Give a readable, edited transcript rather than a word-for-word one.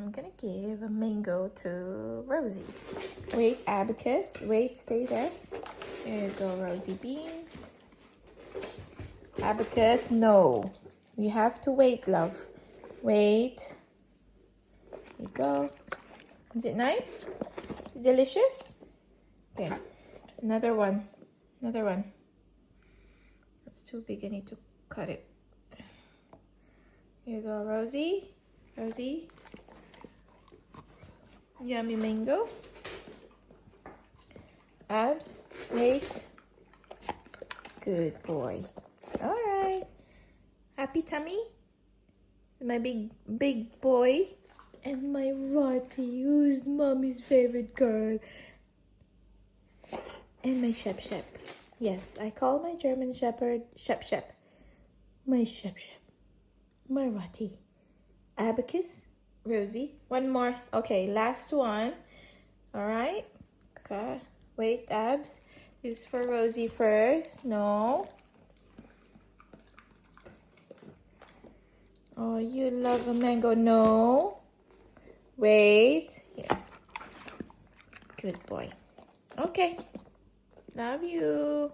I'm gonna give a mango to Rosie. Wait, Abacus. Wait, stay there. There you go, Rosie Bean. Abacus, no. You have to wait, love. Wait. There you go. Is it nice? Is it delicious? Okay. Another one. Another one. It's too big. I need to cut it. Here you go, Rosie. Rosie. Yummy mango. Abs. Wait. Good boy. All right. Happy tummy? My big boy. And my Rottie, who's mommy's favorite girl. And my Shep Shep. Yes, I call my German Shepherd Shep Shep. My Shep Shep. My Rottie. Abacus. Rosie. One more. Okay, last one. All right. Okay. Wait, Abs. This is for Rosie first. No. Oh, you love a mango. No. Wait. Here. Good boy. Okay. Love you.